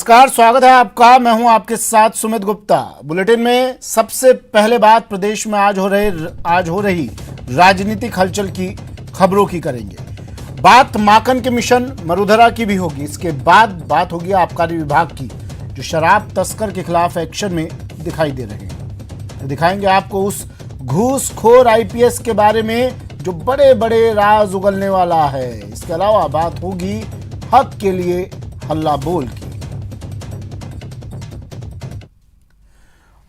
नमस्कार, स्वागत है आपका। मैं हूं आपके साथ सुमित गुप्ता। बुलेटिन में सबसे पहले बात प्रदेश में आज हो रही राजनीतिक हलचल की खबरों की करेंगे। बात माकन के मिशन मरुधरा की भी होगी। इसके बाद बात होगी आबकारी विभाग की, जो शराब तस्कर के खिलाफ एक्शन में दिखाई दे रहे हैं। दिखाएंगे आपको उस घूसखोर आईपीएस के बारे में जो बड़े बड़े राज उगलने वाला है। इसके अलावा बात होगी हक के लिए हल्ला बोल की।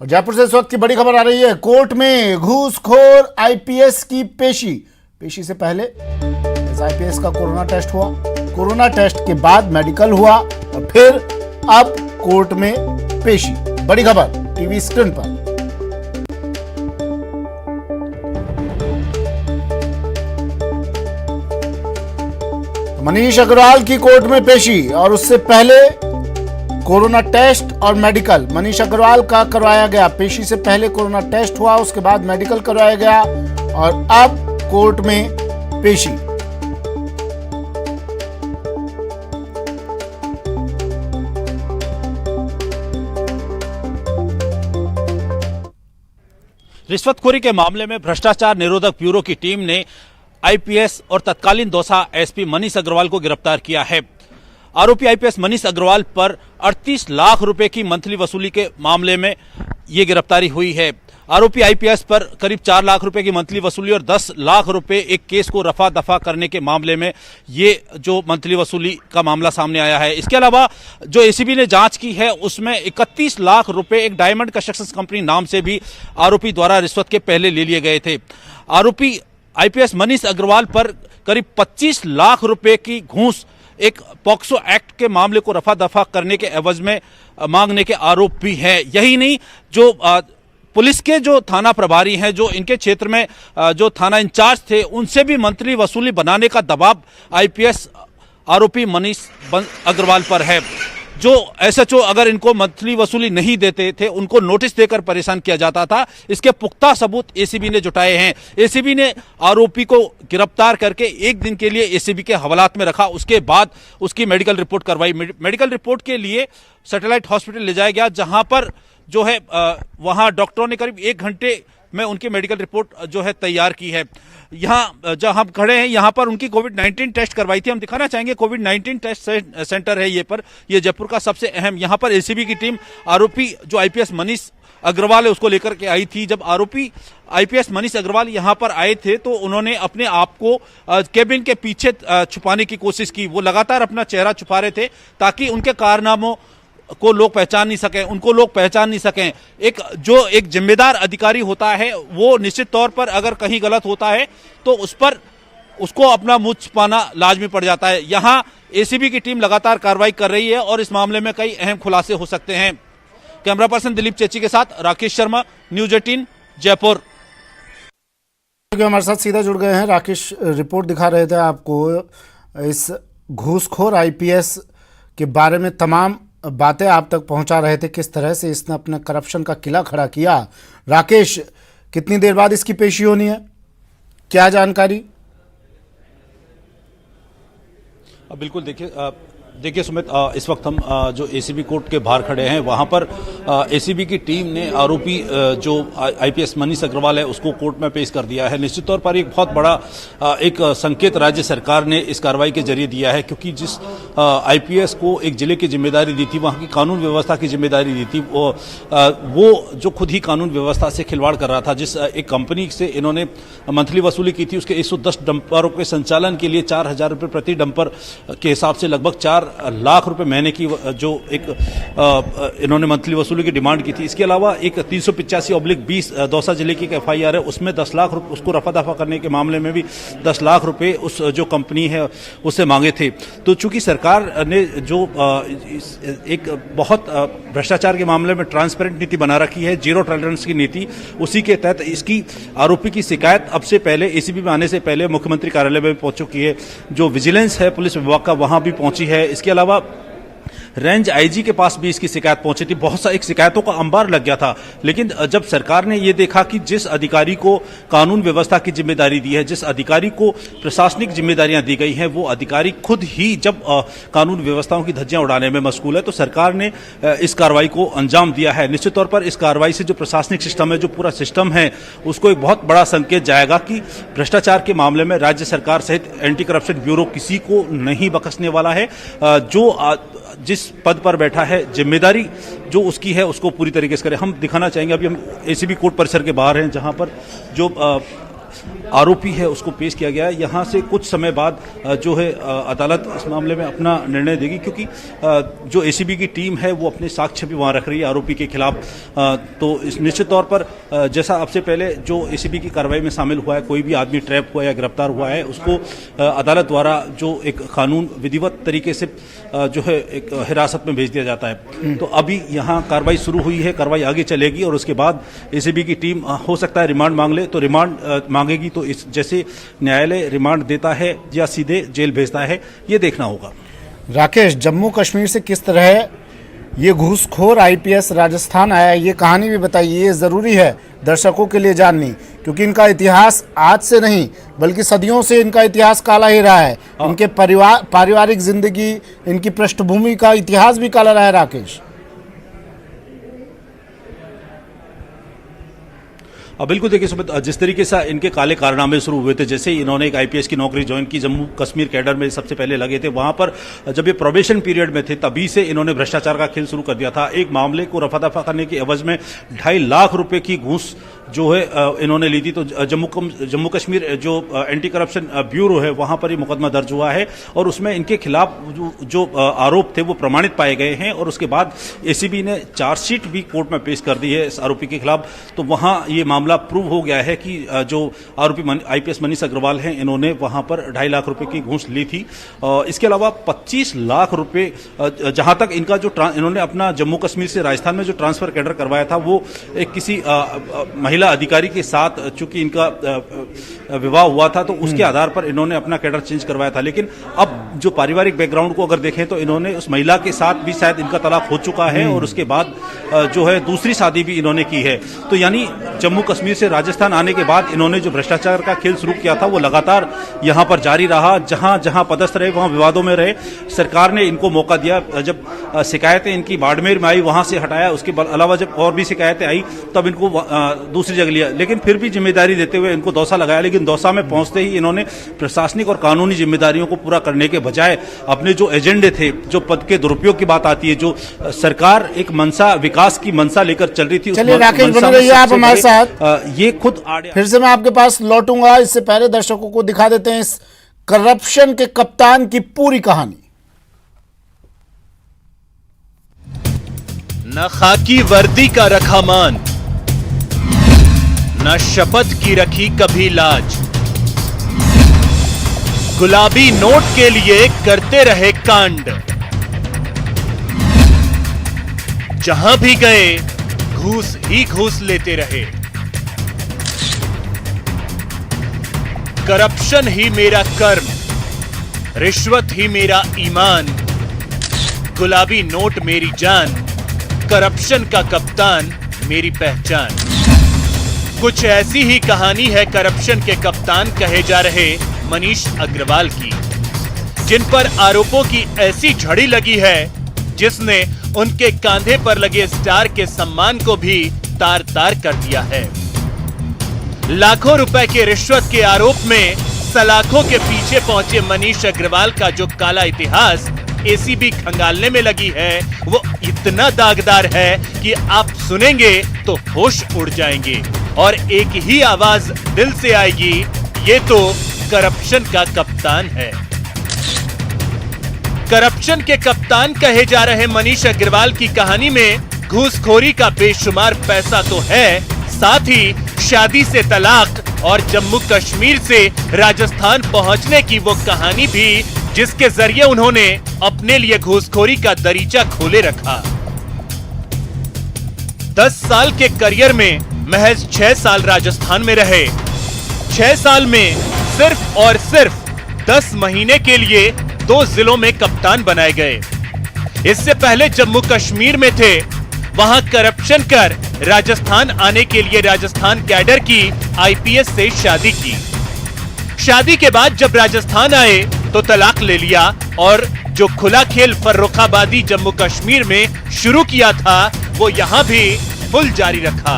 और जयपुर से इस वक्त की बड़ी खबर आ रही है। कोर्ट में घूसखोर आईपीएस की पेशी से पहले इस आईपीएस का कोरोना टेस्ट हुआ। कोरोना टेस्ट के बाद मेडिकल हुआ और फिर अब कोर्ट में पेशी। बड़ी खबर टीवी स्क्रीन पर। मनीष अग्रवाल की कोर्ट में पेशी और उससे पहले कोरोना टेस्ट और मेडिकल। मनीष अग्रवाल का करवाया गया। पेशी से पहले कोरोना टेस्ट हुआ, उसके बाद मेडिकल करवाया गया और अब कोर्ट में पेशी। रिश्वतखोरी के मामले में भ्रष्टाचार निरोधक ब्यूरो की टीम ने आईपीएस और तत्कालीन दौसा एसपी मनीष अग्रवाल को गिरफ्तार किया है। आरोपी आईपीएस मनीष अग्रवाल पर 38 लाख रुपए की मंथली वसूली के मामले में ये गिरफ्तारी हुई है। आरोपी आईपीएस पर करीब 4 लाख रुपए की मंथली वसूली और 10 लाख रुपए एक केस को रफा दफा करने के मामले में ये जो मंथली वसूली का मामला सामने आया है। इसके अलावा जो एसीबी ने जांच की है उसमें 31 लाख रुपए एक डायमंड कंस्ट्रक्शन कंपनी नाम से भी आरोपी द्वारा रिश्वत के पहले ले लिए गए थे। आरोपी आईपीएस मनीष अग्रवाल पर करीब 25 लाख रुपए की घूस एक पॉक्सो एक्ट के मामले को रफा दफा करने के एवज में मांगने के आरोप भी हैं। यही नहीं, जो पुलिस के जो थाना प्रभारी हैं, जो इनके क्षेत्र में जो थाना इंचार्ज थे, उनसे भी मंथली वसूली बनाने का दबाव आईपीएस आरोपी मनीष अग्रवाल पर है। जो एसएचओ अगर इनको मंथली वसूली नहीं देते थे, उनको नोटिस देकर परेशान किया जाता था। इसके पुख्ता सबूत एसीबी ने जुटाए हैं। एसीबी ने आरोपी को गिरफ्तार करके एक दिन के लिए एसीबी के हवालात में रखा। उसके बाद उसकी मेडिकल रिपोर्ट करवाई। मेडिकल रिपोर्ट के लिए सैटेलाइट हॉस्पिटल ले जाया गया, जहां पर जो है वहां डॉक्टरों ने करीब 1 घंटे में उनकी मेडिकल रिपोर्ट जो है तैयार की है। यहाँ जहां हम खड़े हैं, यहाँ पर उनकी कोविड-19 टेस्ट करवाई थी। हम दिखाना चाहेंगे, कोविड-19 टेस्ट सेंटर है ये जयपुर का सबसे अहम। यहाँ पर एसीबी की टीम आरोपी जो आईपीएस मनीष अग्रवाल है उसको लेकर के आई थी। जब आरोपी आईपीएस मनीष अग्रवाल यहाँ पर आए थे तो उन्होंने अपने आप को केबिन के पीछे छुपाने की कोशिश की। वो लगातार अपना चेहरा छुपा रहे थे ताकि उनके कारनामों को लोग पहचान नहीं सकें, उनको लोग पहचान नहीं सकें। एक जिम्मेदार अधिकारी होता है, वो निश्चित तौर पर अगर कहीं गलत होता है तो उस पर उसको अपना मुंह छुपाना लाजमी पड़ जाता है। यहाँ एसीबी की टीम लगातार कार्रवाई कर रही है और इस मामले में कई अहम खुलासे हो सकते हैं। कैमरा पर्सन दिलीप चेची के साथ राकेश शर्मा, न्यूज 18 जयपुर। हमारे साथ सीधा जुड़ गए हैं राकेश। रिपोर्ट दिखा रहे थे आपको इस घूसखोर आईपीएस के बारे में, तमाम बातें आप तक पहुंचा रहे थे, किस तरह से इसने अपने करप्शन का किला खड़ा किया। राकेश, कितनी देर बाद इसकी पेशी होनी है, क्या जानकारी? बिल्कुल, देखिए सुमित, इस वक्त हम जो एसीबी कोर्ट के बाहर खड़े हैं, वहां पर एसीबी की टीम ने आरोपी जो आईपीएस मनीष अग्रवाल है उसको कोर्ट में पेश कर दिया है। निश्चित तौर पर एक बहुत बड़ा एक संकेत राज्य सरकार ने इस कार्रवाई के जरिए दिया है, क्योंकि जिस आईपीएस को एक जिले की जिम्मेदारी दी थी, वहां की कानून व्यवस्था की जिम्मेदारी दी थी, वो जो खुद ही कानून व्यवस्था से खिलवाड़ कर रहा था। जिस एक कंपनी से इन्होंने मंथली वसूली की थी, उसके 110 डंपरों के संचालन के लिए 4000 रुपये प्रति डंपर के हिसाब से लगभग 4 लाख रुपए महीने की जो एक इन्होंने मंथली वसूली की डिमांड की थी। इसके अलावा एक 385/20 दौसा जिले की एक एफआईआर है, उसमें 10 लाख रुपए, उसको रफा दफा करने के मामले में भी 10 लाख रुपए उस जो कंपनी है उससे मांगे थे। तो चूंकि सरकार ने जो एक बहुत भ्रष्टाचार के मामले में ट्रांसपेरेंट नीति बना रखी है, जीरो टॉलरेंस की नीति, उसी के तहत इसकी आरोपी की शिकायत अब से पहले एसीबी में आने से पहले मुख्यमंत्री कार्यालय में पहुंच चुकी है। जो विजिलेंस है पुलिस विभाग का, वहां भी पहुंची है। इसके अलावा रेंज आईजी के पास भी इसकी शिकायत पहुंची थी, बहुत सारी शिकायतों का अंबार लग गया था। लेकिन जब सरकार ने ये देखा कि जिस अधिकारी को कानून व्यवस्था की जिम्मेदारी दी है, जिस अधिकारी को प्रशासनिक जिम्मेदारियां दी गई हैं, वो अधिकारी खुद ही जब कानून व्यवस्थाओं की धज्जियां उड़ाने में मशगूल है, तो सरकार ने इस कार्रवाई को अंजाम दिया है। निश्चित तौर पर इस कार्रवाई से जो प्रशासनिक सिस्टम है, जो पूरा सिस्टम है, उसको एक बहुत बड़ा संकेत जाएगा कि भ्रष्टाचार के मामले में राज्य सरकार सहित एंटी करप्शन ब्यूरो किसी को नहीं बख्शने वाला है। जो जिस पद पर बैठा है, जिम्मेदारी जो उसकी है उसको पूरी तरीके से करे। हम दिखाना चाहेंगे, अभी हम एसीबी कोर्ट परिसर के बाहर हैं, जहां पर जो आरोपी है उसको पेश किया गया है। यहाँ से कुछ समय बाद जो है अदालत इस मामले में अपना निर्णय देगी, क्योंकि जो एसीबी की टीम है वो अपने साक्ष्य भी वहाँ रख रही है आरोपी के खिलाफ। तो इस निश्चित तौर पर जैसा अब से पहले जो एसीबी की कार्रवाई में शामिल हुआ है, कोई भी आदमी ट्रैप हुआ या गिरफ्तार हुआ है, उसको अदालत द्वारा जो एक कानून विधिवत तरीके से जो है एक हिरासत में भेज दिया जाता है। तो अभी यहाँ कार्रवाई शुरू हुई है, कार्रवाई आगे चलेगी और उसके बाद एसीबी की टीम हो सकता है रिमांड मांग ले, तो रिमांड मांगेगी तो इस जैसे न्यायालय रिमांड देता है या सीधे जेल भेजता है, ये देखना होगा। राकेश, जम्मू कश्मीर से किस तरह ये घूसखोर आईपीएस राजस्थान आया, ये कहानी भी बताइए। ये ज़रूरी है दर्शकों के लिए जाननी, क्योंकि इनका इतिहास आज से नहीं बल्कि सदियों से इनका इतिहास काला ही रहा है। इनके पारिवारिक जिंदगी, इनकी पृष्ठभूमि का इतिहास भी काला रहा है। राकेश, बिल्कुल देखिए सुमित, जिस तरीके से इनके काले कारनामे शुरू हुए थे, जैसे इन्होंने एक आईपीएस की नौकरी ज्वाइन की, जम्मू कश्मीर कैडर में सबसे पहले लगे थे, वहां पर जब ये प्रोबेशन पीरियड में थे तभी से इन्होंने भ्रष्टाचार का खेल शुरू कर दिया था। एक मामले को रफा दफा करने की एवज में 2.5 लाख रुपए की घूस जो है इन्होंने ली थी। तो जम्मू कश्मीर जो एंटी करप्शन ब्यूरो है वहां पर ये मुकदमा दर्ज हुआ है और उसमें इनके खिलाफ जो आरोप थे वो प्रमाणित पाए गए हैं और उसके बाद एसीबी ने चार्जशीट भी कोर्ट में पेश कर दी है इस आरोपी के खिलाफ। तो वहां ये मामला प्रूव हो गया है कि जो आरोपी आईपीएस मनीष अग्रवाल हैं, इन्होंने वहां पर 2.5 लाख रुपए की घूस ली थी। इसके अलावा 25 लाख रुपए, जहां तक इनका जो इन्होंने अपना जम्मू कश्मीर से राजस्थान में जो ट्रांसफर कैडर करवाया था वो एक किसी महिला अधिकारी के साथ, चूंकि इनका विवाह हुआ था तो उसके आधार पर इन्होंने अपना कैडर चेंज करवाया था। लेकिन अब जो पारिवारिक बैकग्राउंड को अगर देखें तो इन्होंने उस महिला के साथ भी शायद इनका तलाक हो चुका है और उसके बाद जो है दूसरी शादी भी इन्होंने की है। तो यानी जम्मू कश्मीर से राजस्थान आने के बाद इन्होंने जो भ्रष्टाचार का खेल शुरू किया था वो लगातार यहां पर जारी रहा। जहां जहां पदस्थ रहे वहां विवादों में रहे। सरकार ने इनको मौका दिया, जब शिकायतें इनकी बाड़मेर में आई वहां से हटाया, उसके अलावा जब और भी शिकायतें आई तब इनको दूसरी जगह लिया, लेकिन फिर भी जिम्मेदारी देते हुए इनको दौसा लगाया। लेकिन दौसा में पहुंचते ही इन्होंने प्रशासनिक और कानूनी जिम्मेदारियों को पूरा करने के बजाय अपने जो एजेंडे थे, जो पद के दुरुपयोग की बात आती है, जो सरकार एक मनसा, विकास की मनसा लेकर चल रही थी, चलिए राकेश बने रहिए आप हमारे साथ। ये खुद फिर से मैं आपके पास लौटूंगा, इससे पहले दर्शकों को दिखा देते हैं इस करप्शन के कप्तान की पूरी कहानी। न खाकी वर्दी का रखा मान, न शपथ की रखी कभी लाज, गुलाबी नोट के लिए करते रहे कांड, जहां भी गए घूस ही घूस लेते रहे। करप्शन ही मेरा कर्म, रिश्वत ही मेरा ईमान, गुलाबी नोट मेरी जान, करप्शन का कप्तान मेरी पहचान। कुछ ऐसी ही कहानी है करप्शन के कप्तान कहे जा रहे मनीष अग्रवाल की, जिन पर आरोपों की ऐसी झड़ी लगी है जिसने उनके कांधे पर लगे स्टार के सम्मान को भी तार तार कर दिया है। लाखों रुपए के रिश्वत के आरोप में सलाखों के पीछे पहुंचे मनीष अग्रवाल का जो काला इतिहास एसीबी खंगालने में लगी है वो इतना दागदार है कि आप सुनेंगे तो होश उड़ जाएंगे और एक ही आवाज दिल से आएगी, ये तो करप्शन का कप्तान है। करप्शन के कप्तान कहे जा रहे मनीष अग्रवाल की कहानी में घूसखोरी का बेशुमार पैसा तो है, साथ ही शादी से तलाक और जम्मू कश्मीर से राजस्थान पहुंचने की वो कहानी भी, जिसके जरिए उन्होंने अपने लिए घूसखोरी का दरीचा खोले रखा। 10 साल के करियर में महज 6 साल राजस्थान में रहे। 6 साल में सिर्फ और सिर्फ 10 महीने के लिए 2 जिलों में कप्तान बनाए गए। इससे पहले जम्मू कश्मीर में थे, वहां करप्शन कर राजस्थान आने के लिए राजस्थान कैडर की आईपीएस से शादी की। शादी के बाद जब राजस्थान आए तो तलाक ले लिया और जो खुला खेल फर्रुखाबादी जम्मू कश्मीर में शुरू किया था वो यहां भी फुल जारी रखा।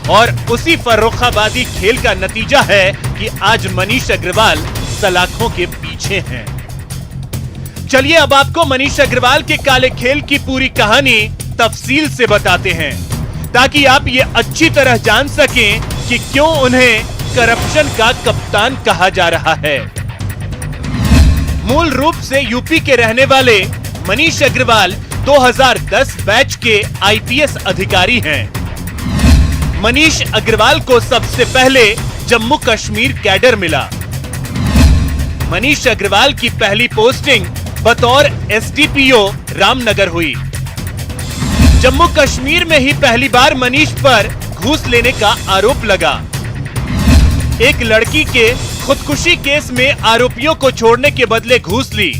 और उसी फर्रुखाबादी खेल का नतीजा है कि आज मनीष अग्रवाल सलाखों के पीछे हैं। चलिए अब आपको मनीष अग्रवाल के काले खेल की पूरी कहानी तफसील से बताते हैं, ताकि आप ये अच्छी तरह जान सकें कि क्यों उन्हें करप्शन का कप्तान कहा जा रहा है। मूल रूप से यूपी के रहने वाले मनीष अग्रवाल 2010 बैच के आईपीएस अधिकारी हैं। मनीष अग्रवाल को सबसे पहले जम्मू कश्मीर कैडर मिला। मनीष अग्रवाल की पहली पोस्टिंग बतौर एसडीपीओ रामनगर हुई। जम्मू कश्मीर में ही पहली बार मनीष पर घूस लेने का आरोप लगा। एक लड़की के खुदकुशी केस में आरोपियों को छोड़ने के बदले घूस ली।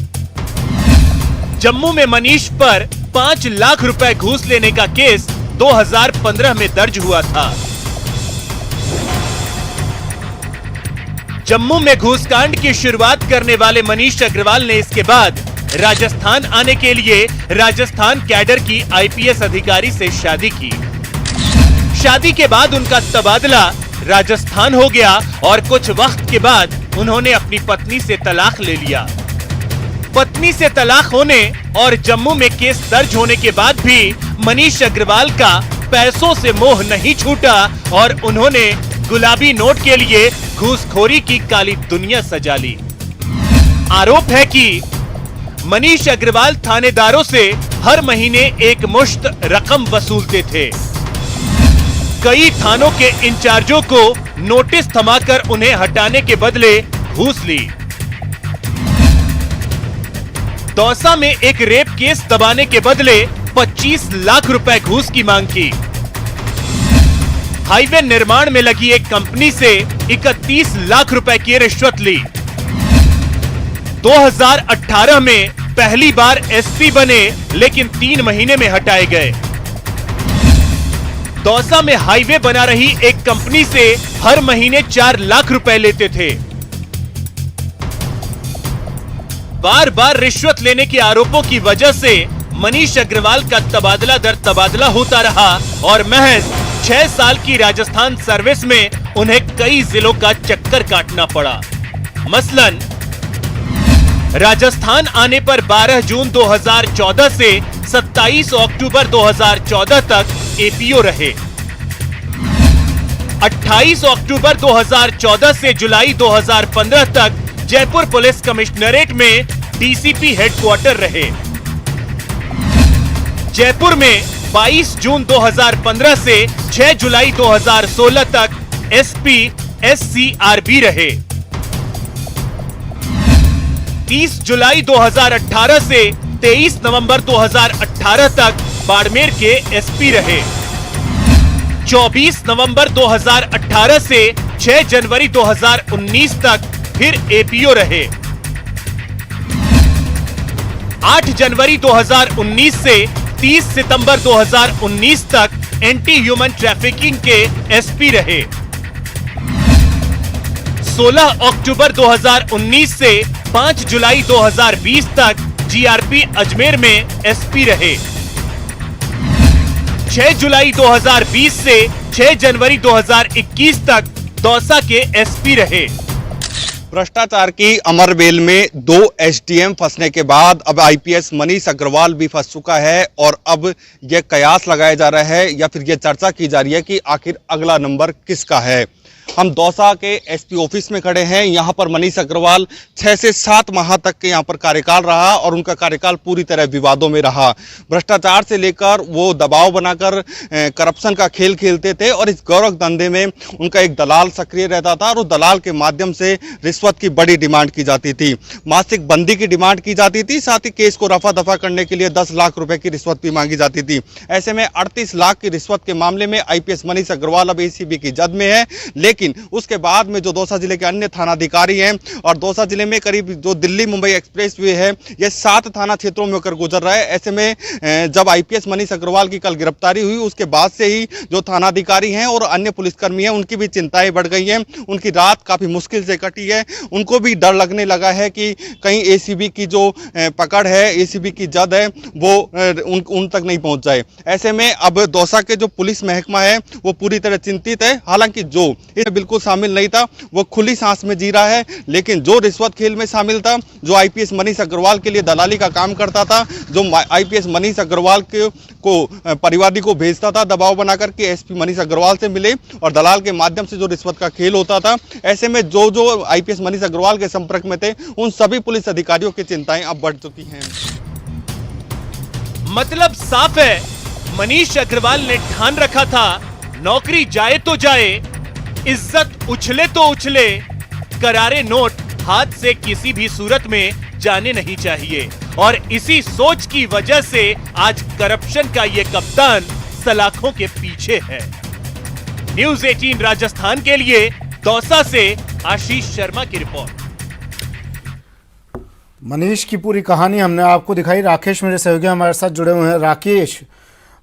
जम्मू में मनीष पर 5 लाख रुपए घूस लेने का केस 2015 में दर्ज हुआ था। जम्मू में घूसकांड की शुरुआत करने वाले मनीष अग्रवाल ने इसके बाद राजस्थान आने के लिए राजस्थान कैडर की आईपीएस अधिकारी से शादी की। शादी के बाद उनका तबादला राजस्थान हो गया और कुछ वक्त के बाद उन्होंने अपनी पत्नी से तलाक ले लिया। पत्नी से तलाक होने और जम्मू में केस दर्ज होने के बाद भी मनीष अग्रवाल का पैसों से मोह नहीं छूटा और उन्होंने गुलाबी नोट के लिए घूसखोरी की काली दुनिया सजा ली। आरोप है कि मनीष अग्रवाल थानेदारों से हर महीने एक मुश्त रकम वसूलते थे। कई थानों के इंचार्जों को नोटिस थमाकर उन्हें हटाने के बदले घूस ली। दौसा में एक रेप केस दबाने के बदले 25 लाख रुपए घूस की मांग की। हाईवे निर्माण में लगी एक कंपनी से 31 लाख रुपए की रिश्वत ली। 2018 में पहली बार एसपी बने, लेकिन 3 महीने में हटाए गए। दौसा में हाईवे बना रही एक कंपनी से हर महीने 4 लाख रुपए लेते थे। बार बार रिश्वत लेने के आरोपों की वजह से मनीष अग्रवाल का तबादला दर तबादला होता रहा और महज 6 साल की राजस्थान सर्विस में उन्हें कई जिलों का चक्कर काटना पड़ा। मसलन राजस्थान आने पर 12 जून 2014 से 27 अक्टूबर 2014 तक एपीओ रहे। 28 अक्टूबर 2014 से जुलाई 2015 तक जयपुर पुलिस कमिश्नरेट में डीसीपी हेडक्वार्टर रहे। जयपुर में 22 जून 2015 से 6 जुलाई 2016 तक एसपी एससीआरबी रहे। 30 जुलाई 2018 से 23 नवंबर 2018 तक बाड़मेर के एसपी रहे। 24 नवंबर 2018 से 6 जनवरी 2019 तक फिर एपीओ रहे। 8 जनवरी 2019 से 30 सितंबर 2019 तक एंटी ह्यूमन ट्रैफिकिंग के एसपी रहे। 16 अक्टूबर 2019 से 5 जुलाई 2020 तक जीआरपी अजमेर में एसपी रहे। 6 जुलाई 2020 से 6 जनवरी 2021 तक दौसा के एसपी रहे। भ्रष्टाचार की अमरबेल में 2 एसडीएम फंसने के बाद अब आईपीएस मनीष अग्रवाल भी फंस चुका है और अब यह कयास लगाया जा रहा है या फिर यह चर्चा की जा रही है कि आखिर अगला नंबर किसका है। हम दौसा के एसपी ऑफिस में खड़े हैं। यहाँ पर मनीष अग्रवाल 6 से 7 माह तक के यहाँ पर कार्यकाल रहा और उनका कार्यकाल पूरी तरह विवादों में रहा। भ्रष्टाचार से लेकर वो दबाव बनाकर करप्शन का खेल खेलते थे और इस गौरव धंधे में उनका एक दलाल सक्रिय रहता था और उस दलाल के माध्यम से रिश्वत की बड़ी डिमांड की जाती थी। मासिक बंदी की डिमांड की जाती थी, साथ ही केस को रफा दफा करने के लिए 10 लाख रुपए की रिश्वत भी मांगी जाती थी। ऐसे में 38 लाख की रिश्वत के मामले में आईपीएस मनीष अग्रवाल अब एसीबी की जद में है। लेकिन उसके बाद में जो दौसा जिले के अन्य थानाधिकारी हैं, और दौसा जिले में करीब जो दिल्ली मुंबई एक्सप्रेस वे है यह 7 थाना क्षेत्रों में होकर गुजर रहा है। ऐसे में जब आईपीएस मनीष अग्रवाल की कल गिरफ्तारी हुई उसके बाद से ही जो थानाधिकारी हैं और अन्य पुलिसकर्मी हैं उनकी भी चिंताएं बढ़ गई हैं। उनकी रात काफी मुश्किल से कटी है। उनको भी डर लगने लगा है कि कहीं एसीबी की जो पकड़ है, एसीबी की जद है, वो उन तक नहीं पहुंच जाए। ऐसे में अब दौसा के जो पुलिस महकमा है वो पूरी तरह चिंतित है। हालांकि जो इसमें बिल्कुल शामिल नहीं था वो खुली सांस में जी रहा है, लेकिन जो रिश्वत खेल में शामिल था, जो आईपीएस मनीष अग्रवाल के लिए दलाली का काम करता था, जो आईपीएस मनीष अग्रवाल को परिवादी को भेजता था दबाव बनाकर के एसपी मनीष अग्रवाल से मिले और दलाल के माध्यम से जो रिश्वत का खेल होता था, ऐसे में जो आईपीएस मनीष अग्रवाल के संपर्क में थे उन सभी पुलिस अधिकारियों की चिंताएं अब बढ़ चुकी हैं। मतलब साफ है, मनीष अग्रवाल ने ठान रखा था नौकरी जाए तो जाए, इज्जत उछले तो उछले, करारे नोट हाथ से किसी भी सूरत में जाने नहीं चाहिए। और इसी सोच की वजह से आज करप्शन का ये कप्तान सलाखों के पीछे है। न्यूज़ 18 राजस्थान के लिए दौसा से आशीष शर्मा की रिपोर्ट। मनीष की पूरी कहानी हमने आपको दिखाई। राकेश मेरे सहयोगी हमारे साथ जुड़े हुए हैं। राकेश,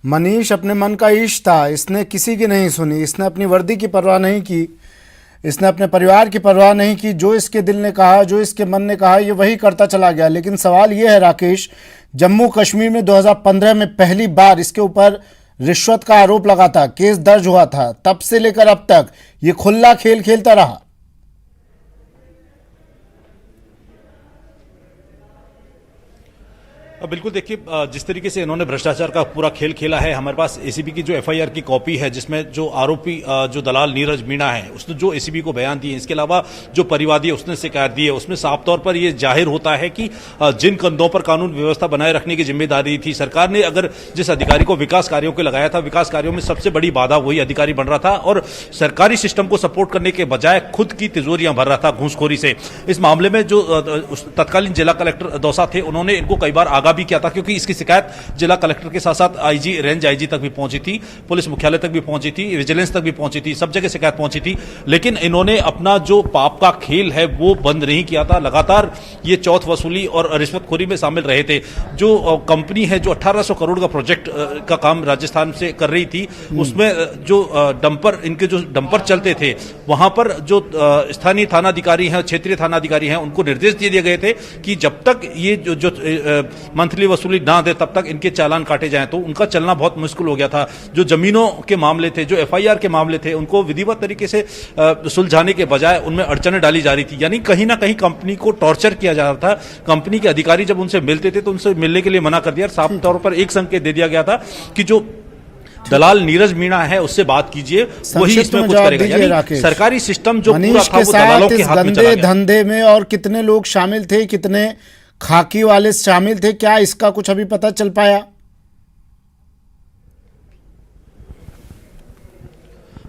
मनीष अपने मन का ईश था, इसने किसी की नहीं सुनी, इसने अपनी वर्दी की परवाह नहीं की, इसने अपने परिवार की परवाह नहीं की। जो इसके दिल ने कहा, जो इसके मन ने कहा, ये वही करता चला गया। लेकिन सवाल ये है राकेश, जम्मू कश्मीर में 2015 में पहली बार इसके ऊपर रिश्वत का आरोप लगा था, केस दर्ज हुआ था, तब से लेकर अब तक ये खुला खेल खेलता रहा। बिल्कुल, देखिए जिस तरीके से इन्होंने भ्रष्टाचार का पूरा खेल खेला है, हमारे पास एसीबी की जो एफआईआर की कॉपी है जिसमें जो आरोपी जो दलाल नीरज मीणा है उसने जो एसीबी को बयान दिए, इसके अलावा जो परिवादी है उसने शिकायत दी है, उसमें साफ तौर पर यह जाहिर होता है कि जिन कंधों पर कानून व्यवस्था बनाए रखने की जिम्मेदारी थी सरकार ने, अगर जिस अधिकारी को विकास कार्यों को लगाया था, विकास कार्यों में सबसे बड़ी बाधा वही अधिकारी बन रहा था और सरकारी सिस्टम को सपोर्ट करने के बजाय खुद की तिजोरियां भर रहा था घूसखोरी से। इस मामले में जो तत्कालीन जिला कलेक्टर दौसा थे उन्होंने इनको कई बार आगाह भी किया था, क्योंकि इसकी शिकायत जिला कलेक्टर के साथ साथ आईजी, रेंज आईजी तक भी पहुंची थी, पुलिस मुख्यालय तक भी पहुंची थी, विजिलेंस तक भी पहुंची थी, सब जगह शिकायत पहुंची थी। लेकिन इन्होंने अपना जो पाप का खेल है वो बंद नहीं किया था। लगातार ये चौथ वसूली और रिश्वतखोरी में शामिल रहे थे। जो कंपनी है जो 1800 करोड़ का प्रोजेक्ट का काम राजस्थान से कर रही थी, उसमें जो डंपर, इनके जो डंपर चलते थे वहां पर जो स्थानीय थानाधिकारी हैं, क्षेत्रीय थानाधिकारी हैं, उनको निर्देश दे दिए गए थे कि जब तक ये जो मंथली वसूली ना दे तब तक इनके चालान काटे जाएं। तो उनका चलना बहुत मुश्किल हो गया था। जो जमीनों के मामले थे, जो एफआईआर के मामले थे, उनको विधिवत तरीके से सुलझाने के बजाय उनमें अड़चनें डाली जा रही थी। यानी कहीं ना कहीं कंपनी को टॉर्चर किया जा रहा था। कंपनी के अधिकारी जब उनसे मिलते थे तो उनसे मिलने के लिए मना कर दिया। साफ तौर पर एक संकेत दे दिया गया था कि जो दलाल नीरज मीणा है उससे बात कीजिए, वही इसमें कुछ करेगा। यानी सरकारी सिस्टम जो पूरा था वो दलालों के हाथ में चला गया। धंधे में और कितने लोग शामिल थे, कितने खाकी वाले शामिल थे, क्या इसका कुछ अभी पता चल पाया?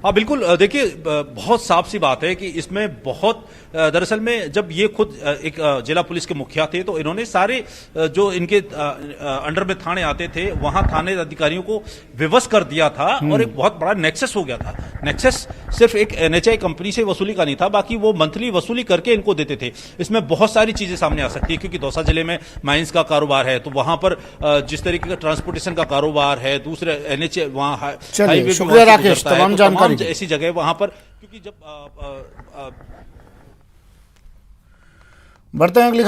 हाँ बिल्कुल, देखिए बहुत साफ सी बात है कि इसमें बहुत दरअसल में जब ये खुद एक जिला पुलिस के मुखिया थे तो इन्होंने सारे जो इनके अंडर में थाने आते थे वहां थाने अधिकारियों को विवश कर दिया था और एक बहुत बड़ा नेक्सस हो गया था। नेक्सस सिर्फ एक एनएचआई कंपनी से वसूली का नहीं था, बाकी वो मंथली वसूली करके इनको देते थे। इसमें बहुत सारी चीजें सामने आ सकती है क्योंकि दौसा जिले में माइंस का कारोबार है, तो वहां पर जिस तरीके का ट्रांसपोर्टेशन का कारोबार है, दूसरे एनएचए वहां हाईवे, शुक्रिया राकेश, तमाम जानकारी ऐसी जगह वहां पर, क्योंकि जब बढ़ते हैं अगली